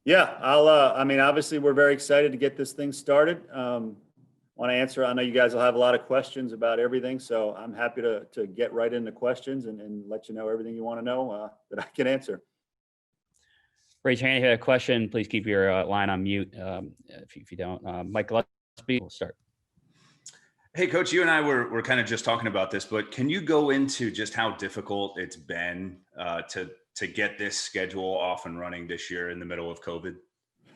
Yeah, I mean, obviously, we're very excited to get this thing started. Want to answer? I know you guys will have a lot of questions about everything, so I'm happy to get right into questions and let you know everything you want to know that I can answer. Raise your hand if you have a question. Please keep your line on mute if you don't. Mike Gillespie, we'll start. Hey, Coach, you and I were kind of just talking about this, but can you go into just how difficult it's been to get this schedule off and running this year in the middle of COVID?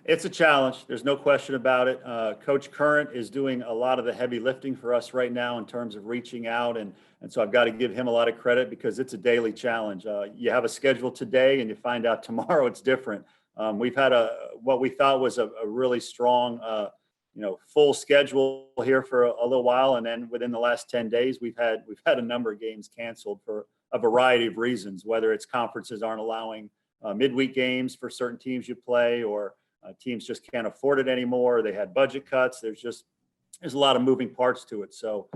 It's a challenge. There's no question about it. Coach Current is doing a lot of the heavy lifting for us right now in terms of reaching out. And so I've got to give him a lot of credit because it's a daily challenge. You have a schedule today and you find out tomorrow it's different. We've had what we thought was a really strong, full schedule here for a little while. And then within the last 10 days, we've had a number of games canceled for a variety of reasons, whether it's conferences aren't allowing midweek games for certain teams you play, or teams just can't afford it anymore. They had budget cuts. There's a lot of moving parts to it. So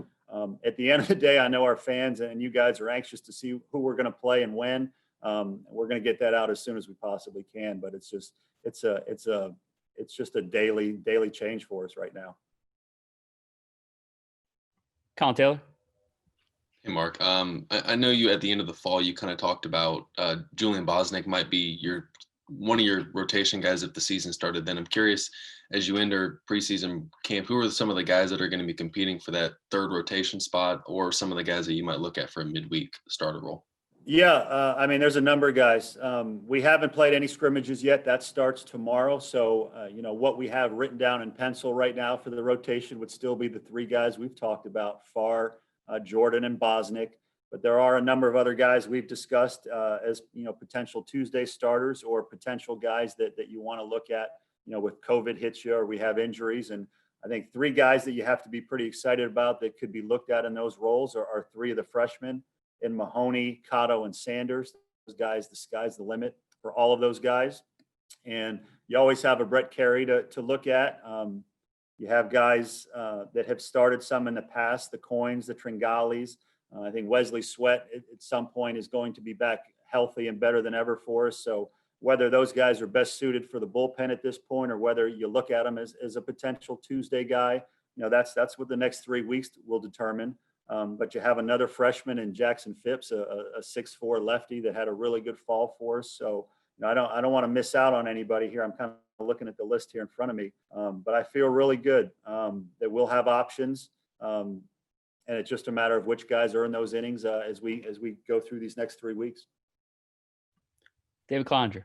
at the end of the day, I know our fans and you guys are anxious to see who we're going to play and when. We're going to get that out as soon as we possibly can. But it's just a daily change for us right now. Colin Taylor. Hey, Mark. I know you at the end of the fall, you kind of talked about Julian Bosnick might be one of your rotation guys if the season started then. I'm curious, as you enter preseason camp, who are some of the guys that are going to be competing for that third rotation spot, or some of the guys that you might look at for a midweek starter role? Yeah, I mean, there's a number of guys. We haven't played any scrimmages yet. That starts tomorrow. So, what we have written down in pencil right now for the rotation would still be the three guys we've talked about, Farr, Jordan, and Bosnick. But there are a number of other guys we've discussed as potential Tuesday starters, or potential guys that you want to look at, with COVID hits you or we have injuries. And I think three guys that you have to be pretty excited about that could be looked at in those roles are three of the freshmen in Mahoney, Cotto, and Sanders. Those guys, the sky's the limit for all of those guys. And you always have a Brett Carey to look at. You have guys that have started some in the past, the Coins, the Tringalis. I think Wesley Sweat at some point is going to be back healthy and better than ever for us. So whether those guys are best suited for the bullpen at this point, or whether you look at them as a potential Tuesday guy, that's what the next 3 weeks will determine. But you have another freshman in Jackson Phipps, a 6'4" lefty that had a really good fall for us. So I don't want to miss out on anybody here. I'm kind of looking at the list here in front of me, but I feel really good that we'll have options. And it's just a matter of which guys are in those innings as we go through these next 3 weeks. David Cloninger.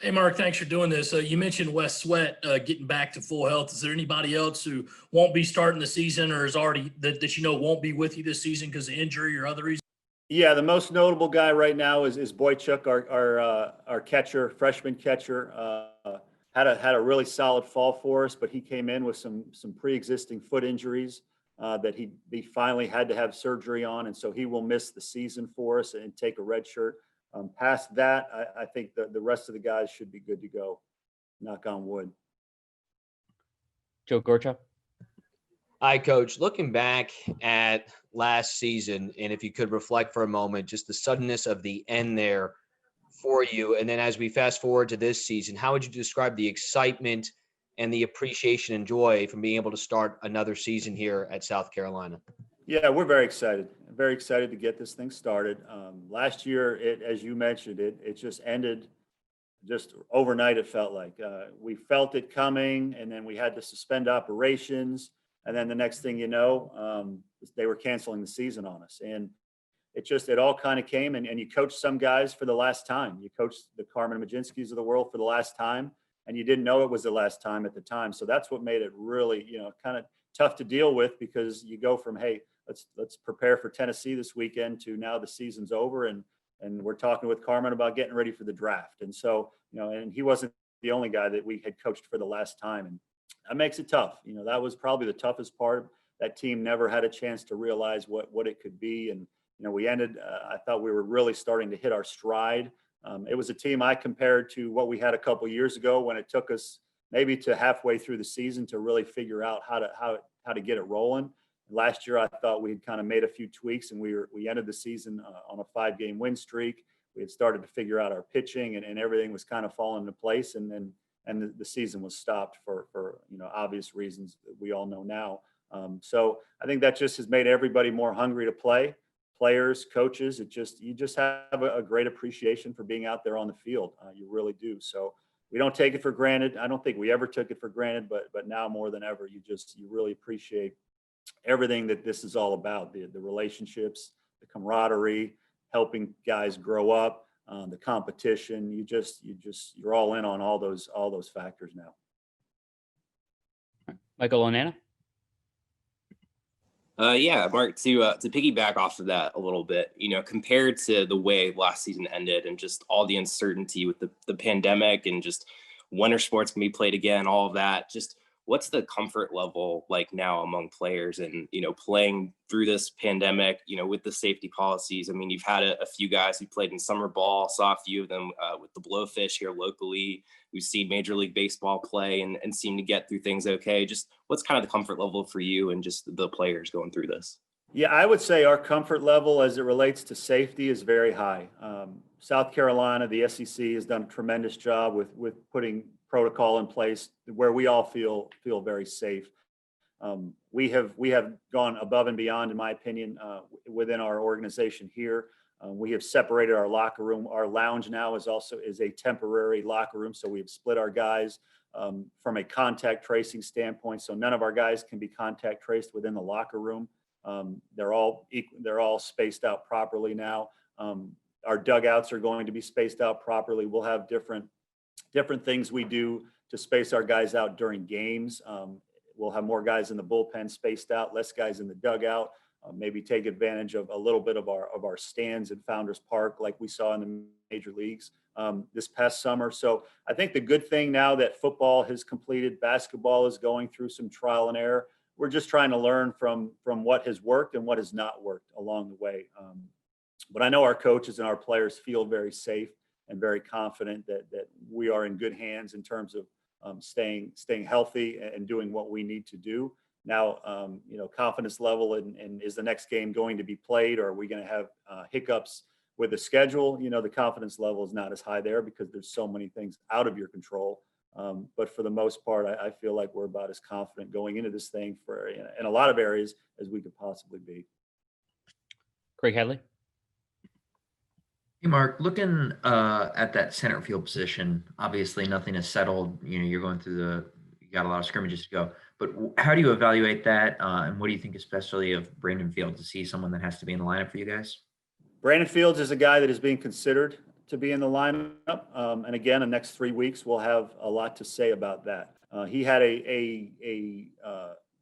Hey, Mark, thanks for doing this. You mentioned Wes Sweat getting back to full health. Is there anybody else who won't be starting the season, or is already that won't be with you this season because of injury or other reasons? Yeah, the most notable guy right now is Boychuk, our catcher, freshman catcher. Had a really solid fall for us, but he came in with some pre-existing foot injuries that he finally had to have surgery on, and so he will miss the season for us and take a red shirt. Past that, I think the rest of the guys should be good to go. Knock on wood. Joe Gorchuk. Hi, Coach. Looking back at last season, and if you could reflect for a moment, just the suddenness of the end there for you. And then as we fast forward to this season, how would you describe the excitement and the appreciation and joy from being able to start another season here at South Carolina? Yeah, we're very excited. Very excited to get this thing started. Last year, as you mentioned, it just ended just overnight. It felt like we felt it coming, and then we had to suspend operations. And then the next thing you know, they were canceling the season on us. And it all kind of came, and you coached some guys for the last time. You coached the Carmen Majinskis of the world for the last time, and you didn't know it was the last time at the time. So that's what made it really, kind of tough to deal with, because you go from, hey, let's prepare for Tennessee this weekend, to now the season's over, and we're talking with Carmen about getting ready for the draft. And so, and he wasn't the only guy that we had coached for the last time, and that makes it tough. That was probably the toughest part. That team never had a chance to realize what it could be. And we ended, I thought we were really starting to hit our stride. It was a team I compared to what we had a couple years ago, when it took us maybe to halfway through the season to really figure out how to get it rolling. Last year, I thought we had kind of made a few tweaks, and we ended the season on a 5-game win streak. we had started to figure out our pitching, and everything was kind of falling into place. And then the season was stopped for obvious reasons that we all know now. So I think that just has made everybody more hungry to play. Players, coaches, you just have a great appreciation for being out there on the field. You really do. So we don't take it for granted. I don't think we ever took it for granted, but now more than ever, you really appreciate everything that this is all about, the relationships, the camaraderie, helping guys grow up, the competition. You're all in on all those factors now. Michael Onana. Yeah, Mark, to piggyback off of that a little bit, compared to the way last season ended and just all the uncertainty with the pandemic and just when are sports can be played again, all of that, just what's the comfort level like now among players and, playing through this pandemic, with the safety policies? I mean, you've had a few guys who played in summer ball, saw a few of them with the Blowfish here locally. We've seen Major League Baseball play and seem to get through things okay. Just what's kind of the comfort level for you and just the players going through this? Yeah, I would say our comfort level as it relates to safety is very high. South Carolina, the SEC, has done a tremendous job with putting protocol in place where we all feel very safe. We have gone above and beyond, in my opinion, within our organization here. We have separated our locker room. Our lounge now is a temporary locker room, so we've split our guys from a contact tracing standpoint. So none of our guys can be contact traced within the locker room. They're all spaced out properly now. Our dugouts are going to be spaced out properly. We'll have different things we do to space our guys out during games. We'll have more guys in the bullpen spaced out, less guys in the dugout. Maybe take advantage of a little bit of our stands at Founders Park, like we saw in the major leagues this past summer. So I think the good thing now that football has completed, basketball is going through some trial and error. We're just trying to learn from what has worked and what has not worked along the way. But I know our coaches and our players feel very safe and very confident that we are in good hands in terms of staying healthy and doing what we need to do. Now, confidence level and is the next game going to be played, or are we going to have hiccups with the schedule? The confidence level is not as high there because there's so many things out of your control. But for the most part, I feel like we're about as confident going into this thing in a lot of areas as we could possibly be. Craig Headley. Hey, Mark, looking at that center field position, obviously nothing is settled. You're going through you got a lot of scrimmages to go. But how do you evaluate that? And what do you think especially of Brandon Fields to see someone that has to be in the lineup for you guys? Brandon Fields is a guy that is being considered to be in the lineup. And again, the next 3 weeks, we'll have a lot to say about that. He had a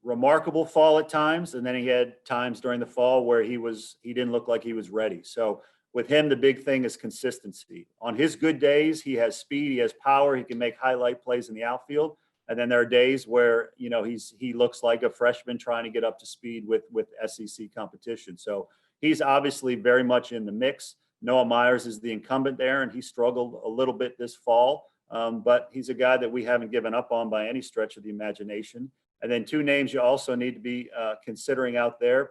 remarkable fall at times, and then he had times during the fall where he didn't look like he was ready. So with him, the big thing is consistency. On his good days, he has speed, he has power, he can make highlight plays in the outfield. And then there are days where, he looks like a freshman trying to get up to speed with SEC competition. So he's obviously very much in the mix. Noah Myers is the incumbent there, and he struggled a little bit this fall. But he's a guy that we haven't given up on by any stretch of the imagination. And then two names you also need to be considering out there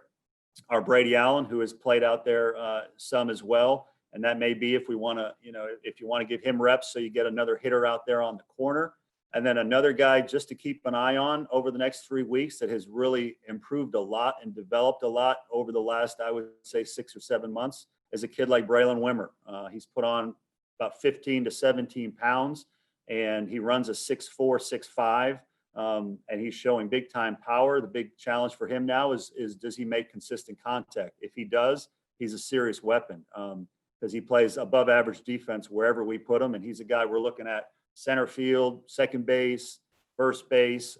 are Brady Allen, who has played out there some as well. And that may be if you want to give him reps so you get another hitter out there on the corner. And then another guy just to keep an eye on over the next 3 weeks that has really improved a lot and developed a lot over the last, I would say, 6 or 7 months is a kid like Braylon Wimmer. He's put on about 15 to 17 pounds, and he runs a 6'4", 6'5", and he's showing big time power. The big challenge for him now is does he make consistent contact? If he does, he's a serious weapon because he plays above average defense wherever we put him. And he's a guy we're looking at center field, second base, first base.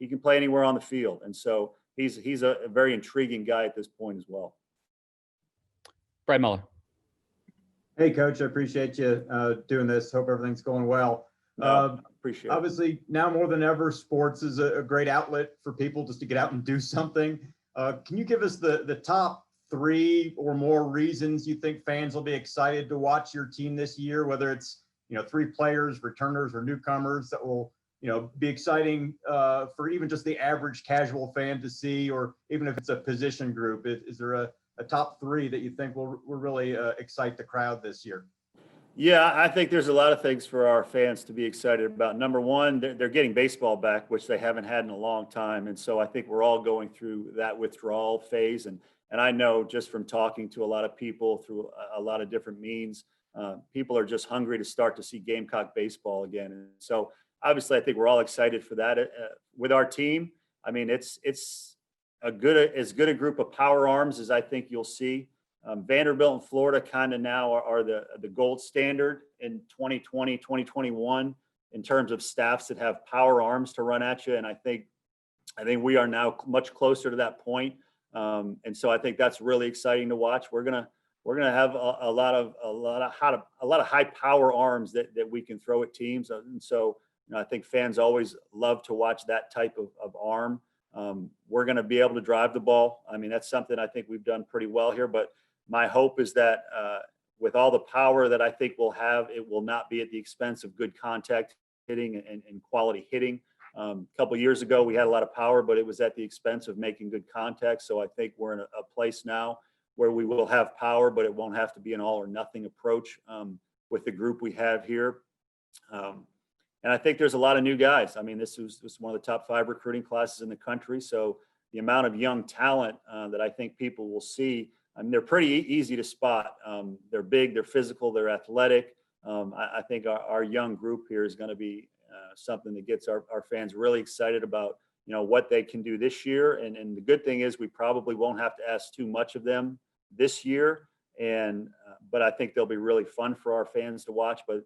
He can play anywhere on the field. And so he's a very intriguing guy at this point as well. Brad Muller. Hey, Coach, I appreciate you doing this. Hope everything's going well. Appreciate it. Obviously, now more than ever, sports is a great outlet for people just to get out and do something. Can you give us the top 3 or more reasons you think fans will be excited to watch your team this year, whether it's 3 players, returners, or newcomers that will be exciting for even just the average casual fan to see, or even if it's a position group? Is there a top 3 that you think will really excite the crowd this year? Yeah, I think there's a lot of things for our fans to be excited about. Number one, they're getting baseball back, which they haven't had in a long time. And so I think we're all going through that withdrawal phase. And I know just from talking to a lot of people through a lot of different means, people are just hungry to start to see Gamecock baseball again. And so obviously, I think we're all excited for that. With our team, I mean, it's as good a group of power arms as I think you'll see. Vanderbilt and Florida kind of now are the gold standard in 2020, 2021 in terms of staffs that have power arms to run at you. And I think we are now much closer to that point. And so I think that's really exciting to watch. We're gonna have a lot of high power arms that we can throw at teams. And so I think fans always love to watch that type of arm. We're going to be able to drive the ball. I mean, that's something I think we've done pretty well here, but my hope is that with all the power that I think we'll have, it will not be at the expense of good contact hitting and quality hitting. A couple of years ago, we had a lot of power, but it was at the expense of making good contact. So I think we're in a place now where we will have power, but it won't have to be an all or nothing approach with the group we have here. And I think there's a lot of new guys. I mean, this was one of the top 5 recruiting classes in the country. So the amount of young talent that I think people will see, I mean, they're pretty easy to spot. They're big, they're physical, they're athletic. I think our young group here is going to be something that gets our fans really excited about, what they can do this year. And the good thing is we probably won't have to ask too much of them this year. But I think they'll be really fun for our fans to watch. But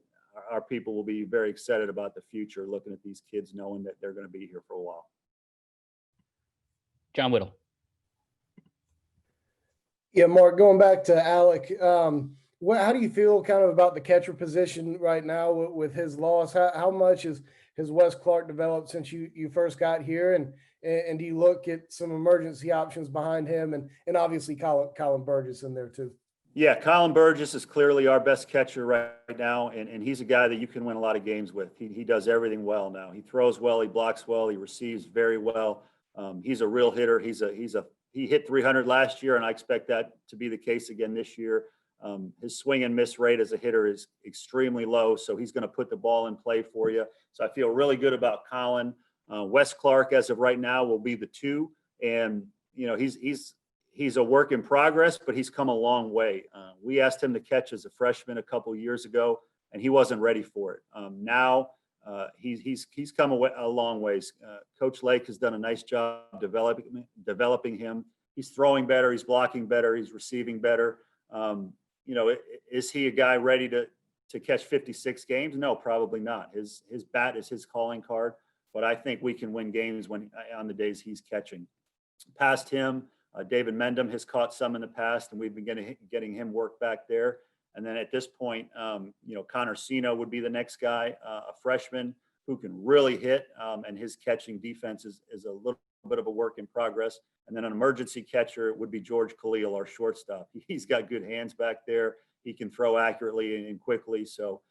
our people will be very excited about the future, looking at these kids, knowing that they're going to be here for a while. John Whittle. Yeah, Mark, going back to Alec, how do you feel kind of about the catcher position right now with his loss? How much has Wes Clark developed since you first got here? And do you look at some emergency options behind him and obviously Colin Burgess in there too? Yeah, Colin Burgess is clearly our best catcher right now, and he's a guy that you can win a lot of games with. He does everything well now. He throws well, he blocks well, he receives very well. He's a real hitter. He hit 300 last year, and I expect that to be the case again this year. His swing and miss rate as a hitter is extremely low, so he's going to put the ball in play for you. So I feel really good about Colin. Wes Clark, as of right now, will be the 2, and he's a work in progress, but he's come a long way. We asked him to catch as a freshman a couple of years ago, and he wasn't ready for it. Now he's come a long ways. Coach Lake has done a nice job developing him. He's throwing better, he's blocking better, he's receiving better. Is he a guy ready to catch 56 games? No, probably not. His bat is his calling card, but I think we can win games on the days he's catching. Past him, David Mendham has caught some in the past, and we've been getting him work back there. And then at this point, Connor Sino would be the next guy, a freshman who can really hit, and his catching defense is a little bit of a work in progress. And then an emergency catcher would be George Khalil, our shortstop. He's got good hands back there. He can throw accurately and quickly. So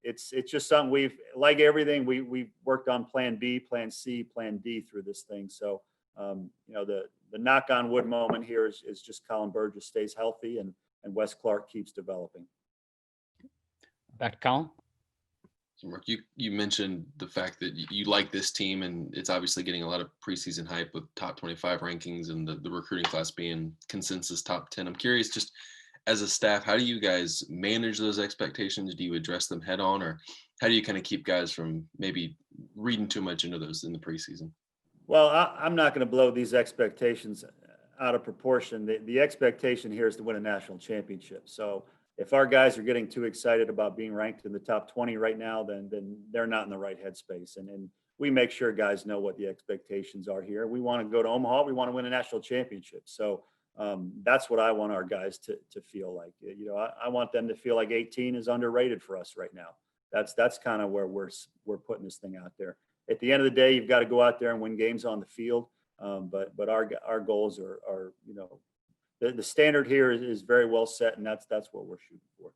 it's just something like everything, we've worked on plan B, plan C, plan D through this thing. So, the knock on wood moment here is just Colin Burgess stays healthy and Wes Clark keeps developing. Back to Colin. So Mark, you mentioned the fact that you like this team, and it's obviously getting a lot of preseason hype with top 25 rankings and the recruiting class being consensus top 10. I'm curious, just as a staff, how do you guys manage those expectations? Do you address them head on, or how do you kind of keep guys from maybe reading too much into those in the preseason? Well, I'm not going to blow these expectations out of proportion. The expectation here is to win a national championship. So if our guys are getting too excited about being ranked in the top 20 right now, then they're not in the right headspace. And we make sure guys know what the expectations are here. We want to go to Omaha. We want to win a national championship. So that's what I want our guys to feel like. I want them to feel like 18 is underrated for us right now. That's kind of where we're putting this thing out there. At the end of the day, you've got to go out there and win games on the field. But our goals are the standard here is very well set, and that's what we're shooting for.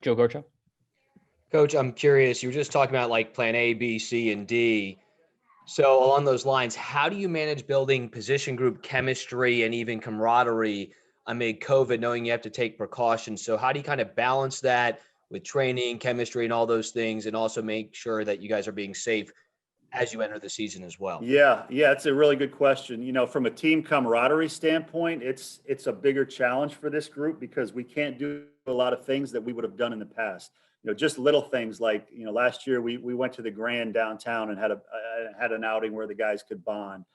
Joe Gorcho. Coach, I'm curious. You were just talking about like plan A, B, C, and D. So along those lines, how do you manage building position group chemistry and even camaraderie amid COVID, knowing you have to take precautions. So how do you kind of balance that with training, chemistry, and all those things, and also make sure that you guys are being safe as you enter the season as well? Yeah, it's a really good question. You know, from a team camaraderie standpoint, it's a bigger challenge for this group because we can't do a lot of things that we would have done in the past. You know, just little things like, you know, last year we went to the Grand downtown and had an outing where the guys could bond.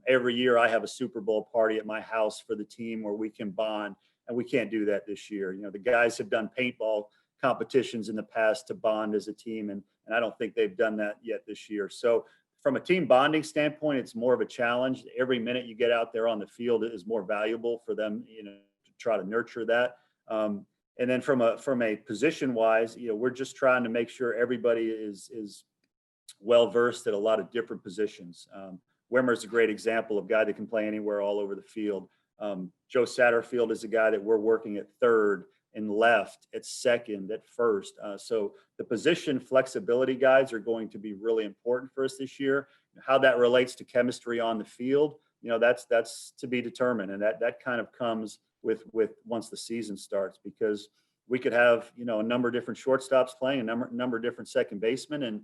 Every year I have a Super Bowl party at my house for the team where we can bond, and we can't do that this year. You know, the guys have done paintball competitions in the past to bond as a team, and I don't think they've done that yet this year. So from a team bonding standpoint, it's more of a challenge. Every minute you get out there on the field is more valuable for them, you know, to try to nurture that. And then from a position wise, you know, we're just trying to make sure everybody is well versed at a lot of different positions. Wimmer's a great example of a guy that can play anywhere all over the field. Joe Satterfield is a guy that we're working at third and left, at second, at first. So the position flexibility guys are going to be really important for us this year. How that relates to chemistry on the field, you know, that's to be determined. And that kind of comes with once the season starts, because we could have, you know, a number of different shortstops playing, a number of different second basemen. And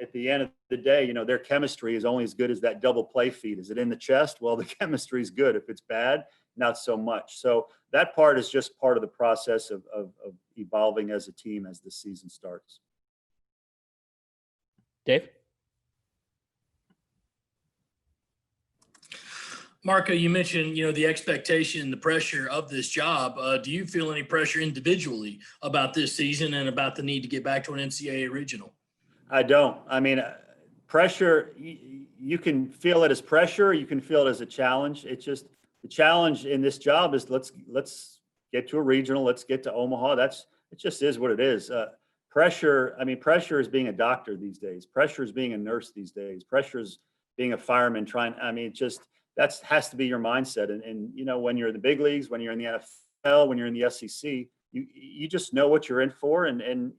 at the end of the day, you know, their chemistry is only as good as that double play feed. Is it in the chest? Well, the chemistry is good. If it's bad, not so much. So that part is just part of the process of evolving as a team as the season starts. Dave? Marco, you mentioned, you know, the expectation, the pressure of this job. Do you feel any pressure individually about this season and about the need to get back to an NCAA regional? I don't. I mean, pressure, you can feel it as pressure. You can feel it as a challenge. It's just the challenge in this job is let's get to a regional. Let's get to Omaha. It just is what it is. Pressure. I mean, pressure is being a doctor these days. Pressure is being a nurse these days. Pressure is being a fireman that has to be your mindset. And, you know, when you're in the big leagues, when you're in the NFL, when you're in the SEC, you just know what you're in for. And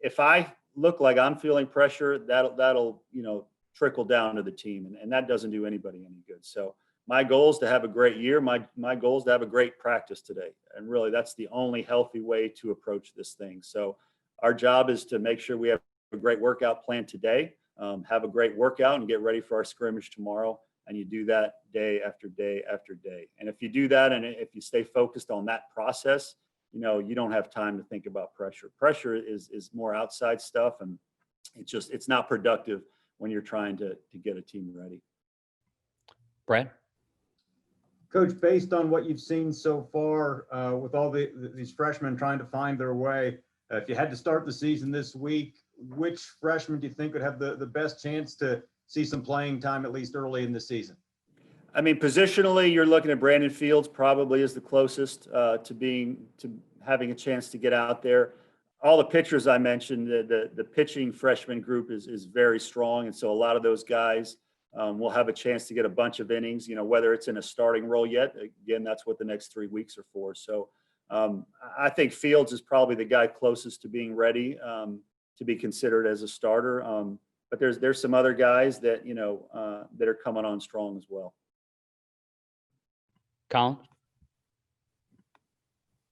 if I look like I'm feeling pressure, that'll, you know, trickle down to the team. And that doesn't do anybody any good. So my goal is to have a great year. My goal is to have a great practice today. And really, that's the only healthy way to approach this thing. So our job is to make sure we have a great workout plan today, have a great workout and get ready for our scrimmage tomorrow. And you do that day after day after day. And if you do that, and if you stay focused on that process, you know, you don't have time to think about pressure. Pressure is more outside stuff, and it's not productive when you're trying to get a team ready. Brad? Coach, based on what you've seen so far with all these freshmen trying to find their way, if you had to start the season this week, which freshman do you think would have the best chance to see some playing time, at least early in the season? I mean, positionally, you're looking at Brandon Fields probably is the closest to having a chance to get out there. All the pitchers I mentioned, the pitching freshman group is very strong. And so a lot of those guys will have a chance to get a bunch of innings, you know, whether it's in a starting role yet. Again, that's what the next 3 weeks are for. So I think Fields is probably the guy closest to being ready to be considered as a starter. But there's some other guys that, you know, that are coming on strong as well. Colin?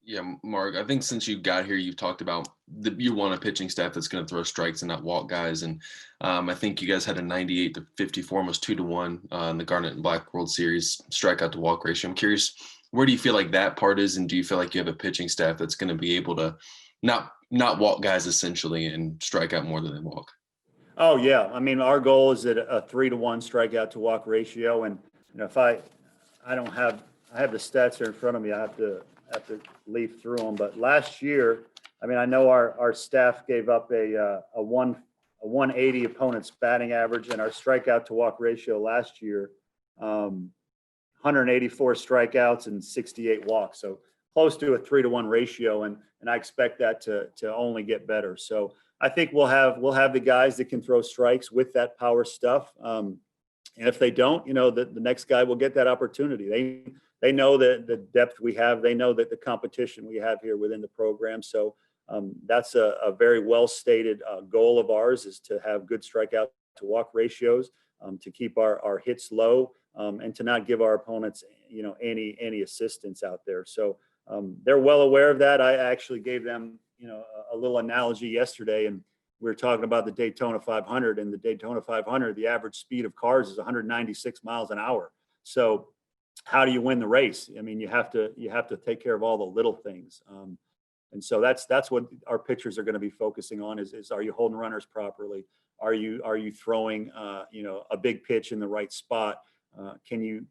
Yeah, Mark, I think since you got here, you've talked about you want a pitching staff that's going to throw strikes and not walk guys. And I think you guys had a 98-54, almost 2-1 in the Garnet and Black World Series strikeout to walk ratio. I'm curious, where do you feel like that part is? And do you feel like you have a pitching staff that's going to be able to not walk guys essentially and strike out more than they walk? Oh yeah. I mean, our goal is at a 3-to-1 strikeout to walk ratio. And, you know, if I have the stats here in front of me, I have to leaf through them. But last year, I mean, I know our staff gave up a 180 opponent's batting average, and our strikeout to walk ratio last year, 184 strikeouts and 68 walks. So close to a 3-to-1 ratio. And I expect that to only get better. So I think we'll have the guys that can throw strikes with that power stuff. And if they don't, you know, the next guy will get that opportunity. They know the depth we have. They know that the competition we have here within the program. So that's a very well stated goal of ours, is to have good strikeout to walk ratios. to keep our hits low, and to not give our opponents, any assistance out there. So they're well aware of that. I actually gave them, a little analogy yesterday, and we were talking about the Daytona 500, and the Daytona 500, the average speed of cars is 196 miles an hour. So how do you win the race? I mean, you have to take care of all the little things. And so that's what our pitchers are going to be focusing on is are you holding runners properly? Are you throwing, a big pitch in the right spot? Can you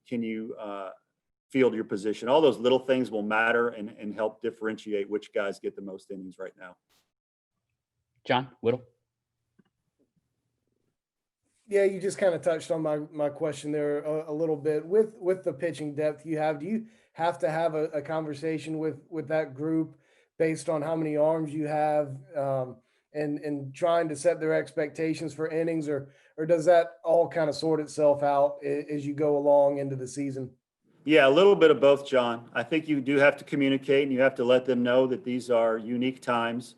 field your position? All those little things will matter and help differentiate which guys get the most innings right now. John Whittle. Yeah, you just kind of touched on my question there a little bit with the pitching depth you have. Do you have to have a conversation with that group based on how many arms you have, and trying to set their expectations for innings, or does that all kind of sort itself out as you go along into the season? Yeah, a little bit of both, John. I think you do have to communicate, and you have to let them know that these are unique times,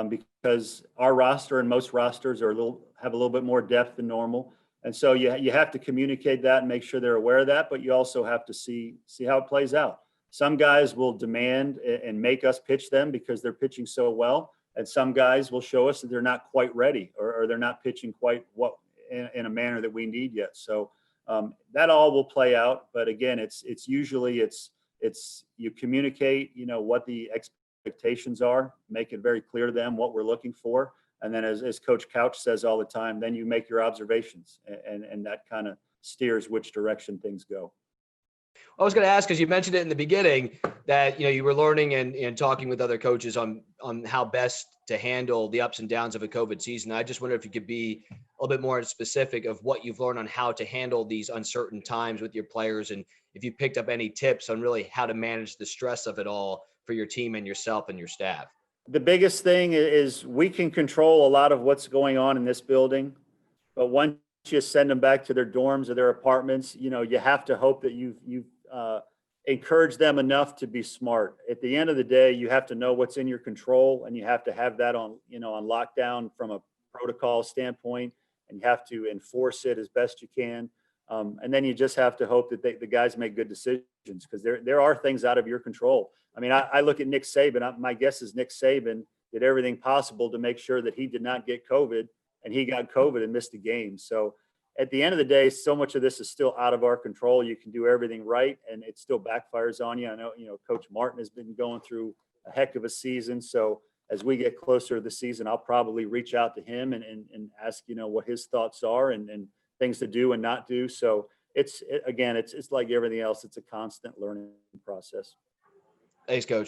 because our roster and most rosters have a little bit more depth than normal. And so you have to communicate that and make sure they're aware of that, but you also have to see how it plays out. Some guys will demand and make us pitch them because they're pitching so well. And some guys will show us that they're not quite ready, or they're not pitching quite in a manner that we need yet. So that all will play out. But again, it's usually you communicate, what the expectations are, make it very clear to them what we're looking for. And then as Coach Couch says all the time, then you make your observations, and that kind of steers which direction things go. I was going to ask, because you mentioned it in the beginning, that you were learning and talking with other coaches on how best to handle the ups and downs of a COVID season. I just wonder if you could be a little bit more specific of what you've learned on how to handle these uncertain times with your players, and if you picked up any tips on really how to manage the stress of it all for your team and yourself and your staff. The biggest thing is we can control a lot of what's going on in this building, but once you send them back to their dorms or their apartments, you have to hope that you've encouraged them enough to be smart. At the end of the day, you have to know what's in your control, and you have to have that on lockdown from a protocol standpoint, and you have to enforce it as best you can. And then you just have to hope that the guys make good decisions, because there are things out of your control. I mean, I look at Nick Saban. My guess is Nick Saban did everything possible to make sure that he did not get COVID, and he got COVID and missed a game. So at the end of the day, so much of this is still out of our control. You can do everything right, and it still backfires on you. I know, Coach Martin has been going through a heck of a season. So as we get closer to the season, I'll probably reach out to him and ask, what his thoughts are and things to do and not do. So it's like everything else. It's a constant learning process. Thanks, Coach.